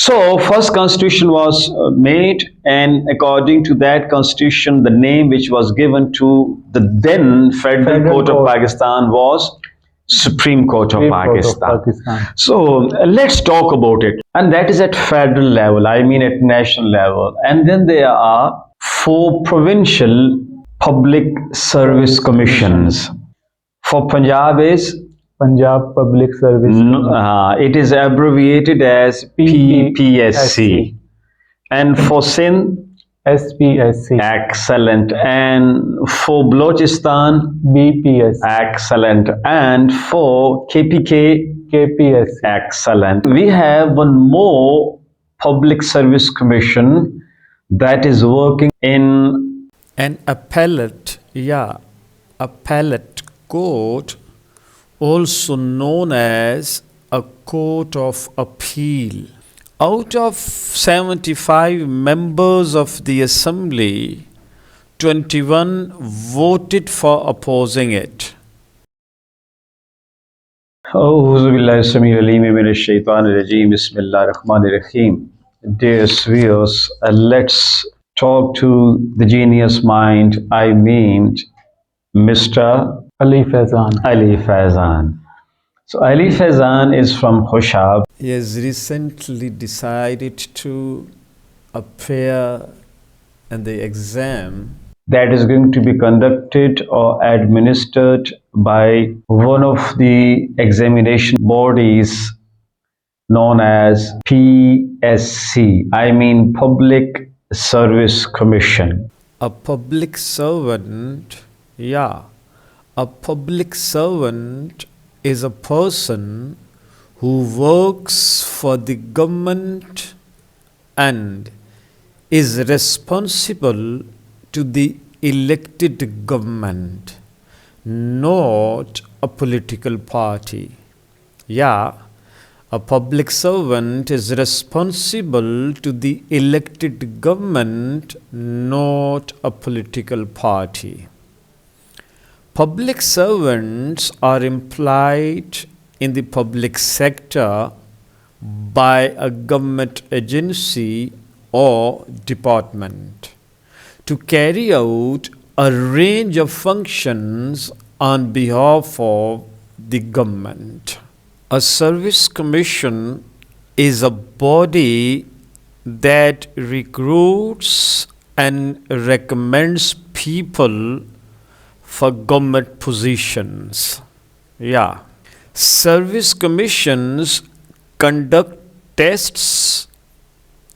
So, first constitution was made, and according to that constitution, the name which was given to the then Federal Court of Pakistan was Supreme Court of Pakistan. So, let's talk about it. And that is at federal level, I mean at national level. And then there are 4 provincial public service commissions. For Punjab is Punjab Public Service. It is abbreviated as PPSC. And for Sindh, SPSC. Excellent. And for Balochistan, BPSC. Excellent. And for KPK, KPSC. Excellent. We have one more public service commission that is working in an appellate court, also known as a court of appeal. Out of 75 members of the assembly, 21 voted for opposing it. Dearest viewers, let's talk to the genius mind, I mean Mr. Ali Faizan. So Ali Faizan is from Khushab. He has recently decided to appear in the exam that is going to be conducted or administered by one of the examination bodies known as PSC, I mean Public Service Commission. A public servant, a public servant is a person who works for the government and is responsible to the elected government, not a political party. A public servant is responsible to the elected government, not a political party. Public servants are employed in the public sector by a government agency or department to carry out a range of functions on behalf of the government. A service commission is a body that recruits and recommends people for government positions. Service commissions conduct tests,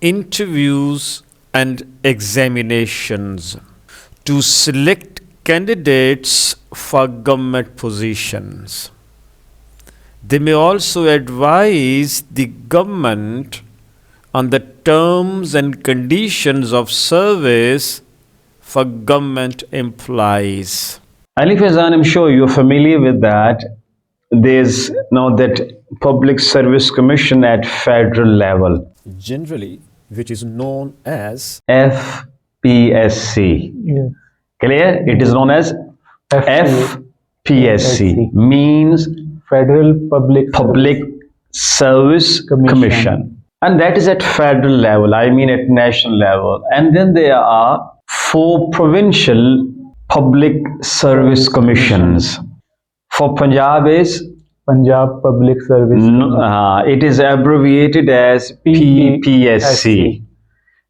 interviews, and examinations to select candidates for government positions. They may also advise the government on the terms and conditions of service for government employees. Ali Faizan, I'm sure you're familiar with that. There's now that Public Service Commission at federal level, generally, which is known as FPSC. Yes. Clear? It is known as FPSC, means Federal Public Service Commission. And that is at federal level, I mean at national level. And then there are 4 provincial public service commissions. For Punjab is Punjab Public Service. It is abbreviated as PPSC.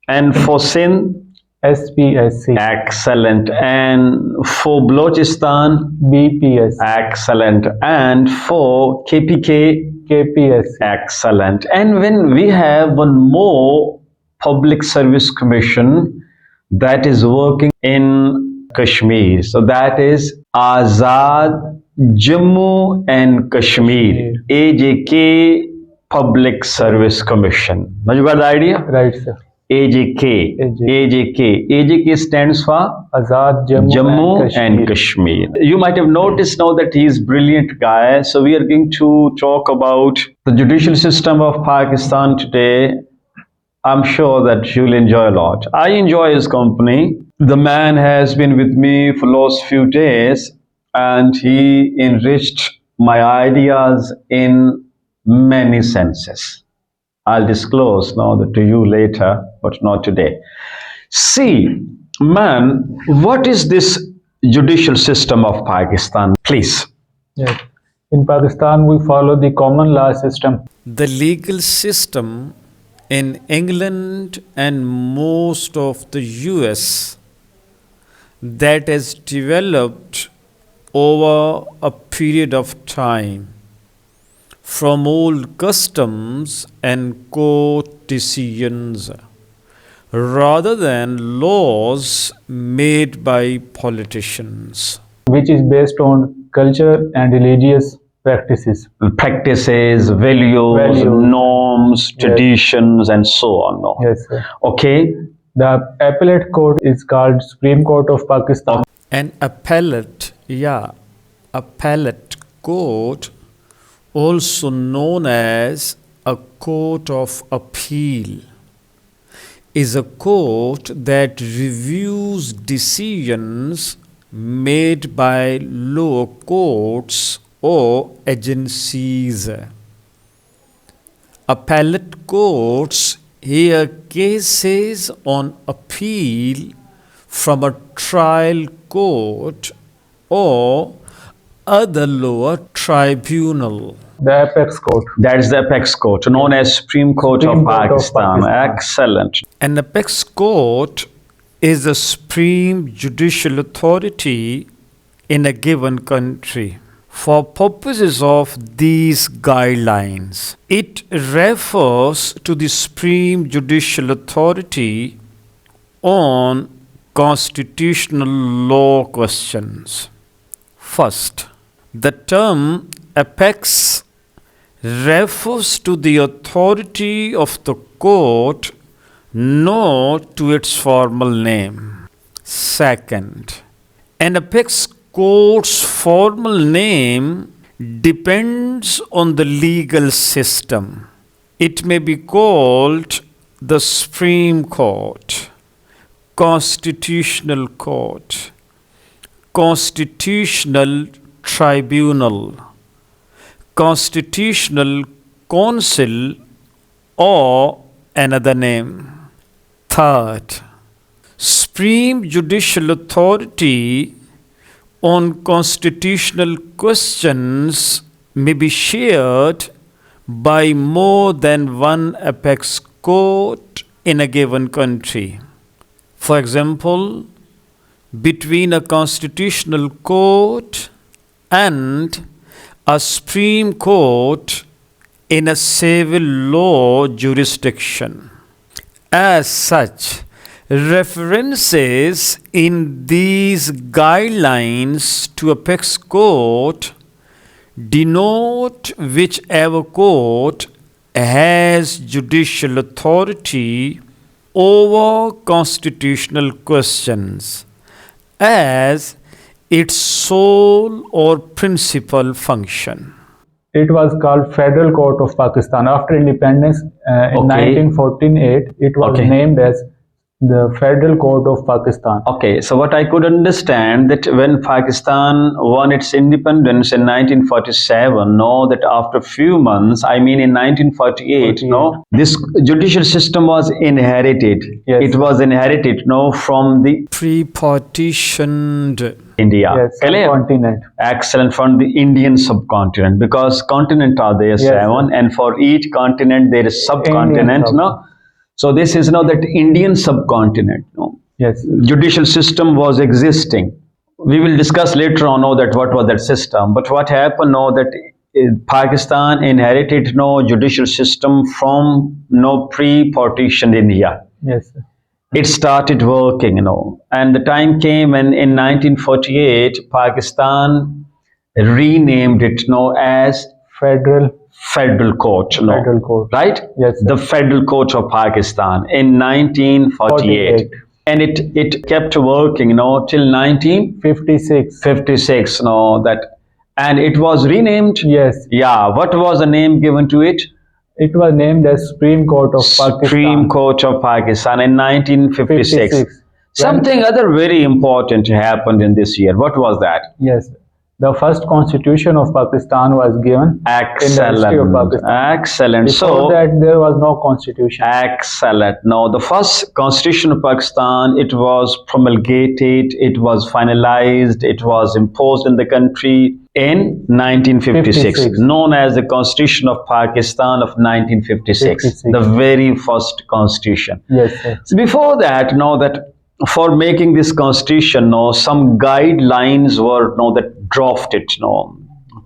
And for Sindh, SPSC. Excellent. And for Balochistan, BPSC. Excellent. And for KPK, KPSC. Excellent. And when we have one more public service commission that is working in Kashmir, so that is Azad Jammu and Kashmir, AJK Public Service Commission. Now you got the idea? Right, sir. AJK stands for Azad Jammu and Kashmir. You might have noticed now that he is a brilliant guy. So we are going to talk about the judicial system of Pakistan today. I'm sure that you'll enjoy a lot. I enjoy his company. The man has been with me for the last few days and he enriched my ideas in many senses. I'll disclose to you later, but not today. See, man, what is this judicial system of Pakistan? Please. Yes. In Pakistan, we follow the common law system. The legal system in England and most of the US that has developed over a period of time from old customs and court decisions rather than laws made by politicians. Which is based on culture and religious practices. Practices, values, norms, traditions, and so on. No? Yes, sir. Okay. The appellate court is called Supreme Court of Pakistan. An appellate court, also known as a court of appeal, is a court that reviews decisions made by lower courts or agencies. Appellate courts hear cases on appeal from a trial court or other lower tribunal. The apex court. That is the apex court, known as Supreme Court of Pakistan. Excellent. An apex court is the supreme judicial authority in a given country. For purposes of these guidelines, it refers to the supreme judicial authority on constitutional law questions. First, the term apex refers to the authority of the court, not to its formal name. Second, an apex court's formal name depends on the legal system. It may be called the Supreme Court, Constitutional Court, Constitutional Tribunal, Constitutional Council, or another name. Third, supreme judicial authority on constitutional questions may be shared by more than one apex court in a given country. For example, between a constitutional court and a Supreme Court in a civil law jurisdiction. As such, references in these guidelines to apex court denote whichever court has judicial authority over constitutional questions as its sole or principal function. It was called Federal Court of Pakistan. After independence in 1948, it was named as the Federal Court of Pakistan. Okay, so what I could understand that when Pakistan won its independence in 1947, that after a few months, I mean in 1948, this judicial system was inherited. Yes. It was inherited, from the pre-partitioned India. Yes, subcontinent. Excellent, from the Indian subcontinent, because continent are there, Yes, 7, and for each continent there is subcontinent, So this is that Indian subcontinent. Yes. Judicial system was existing. We will discuss later on that what was that system. But what happened that Pakistan inherited judicial system from pre-partitioned India. Yes. It started working, and the time came when in 1948 Pakistan renamed it as Federal Court, Federal Court. Right? Yes, sir. The Federal Court of Pakistan in 1948. And it kept working, till 1956. 56, and it was renamed. Yes. Yeah. What was the name given to it? It was named as Supreme Court of Pakistan. Supreme Court of Pakistan in 1956. 56. Something other very important happened in this year. What was that? Yes. The first constitution of Pakistan was given in the history of Excellent. Pakistan. Excellent. Before So, that, there was no constitution. excellent. Now, the first constitution of Pakistan, it was promulgated, it was finalized, it was imposed in the country in 1956, 56. known as the Constitution of Pakistan of 1956, 56. the very first constitution. Yes, sir. So before that, that for making this constitution, some guidelines were that drafted,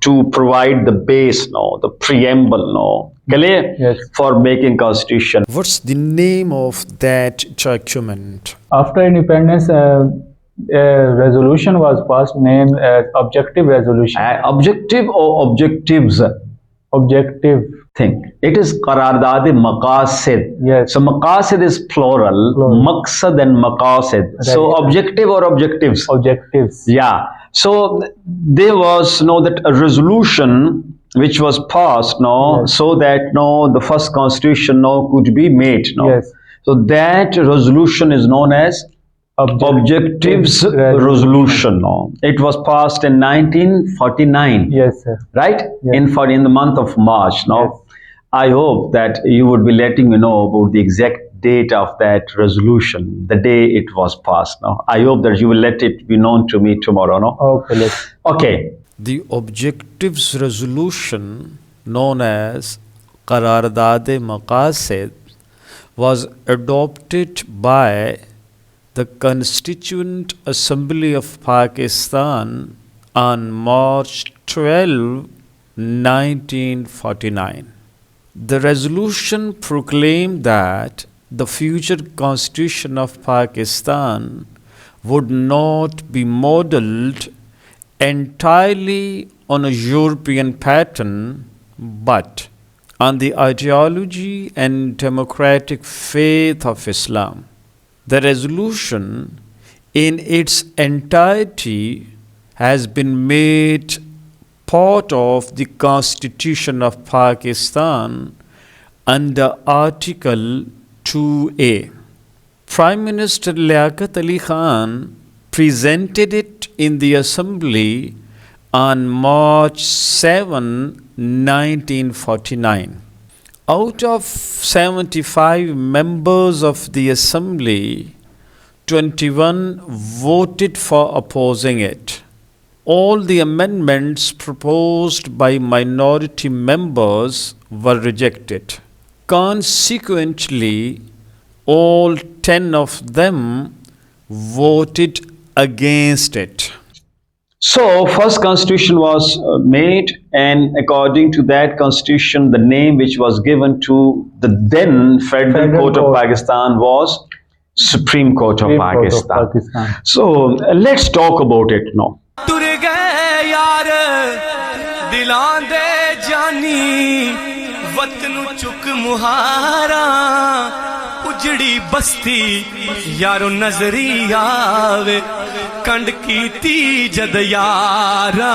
to provide the base, the preamble, clear, Yes. for making constitution. What's the name of that document? After independence, a resolution was passed named as Objective Resolution. Objective or objectives? Objective. Think. It is Qarardad Maqasid. Yes. So Maqasid is plural, Maqsad and Maqasid. So Right. objective or objectives? Objectives. Yeah. So there was that a resolution which was passed Yes. so that the first constitution could be made. Yes. So that resolution is known as Objectives Resolution. It was passed in 1949. Yes, sir. Right? Yes. In the month of March. Yes. I hope that you would be letting me know about the exact date of that resolution, the day it was passed. I hope that you will let it be known to me tomorrow. Okay, let's. Okay. The Objectives Resolution, known as Qarardad Maqasid, was adopted by the Constituent Assembly of Pakistan on March 12, 1949. The resolution proclaimed that the future Constitution of Pakistan would not be modeled entirely on a European pattern, but on the ideology and democratic faith of Islam. The resolution in its entirety has been made part of the Constitution of Pakistan under Article 2A. Prime Minister Liaquat Ali Khan presented it in the Assembly on March 7, 1949. Out of 75 members of the Assembly, 21 voted for opposing it. All the amendments proposed by minority members were rejected. Consequently, all 10 of them voted against it. So, first constitution was made, and according to that constitution, the name which was given to the then Federal Court of Pakistan was Supreme Court of Pakistan. So, let's talk about it now. टुर गए यार दिलां दे जानी वतन चुक मुहारा उजड़ी बस्ती यारो नजरी आवे कंड कीती जद यारा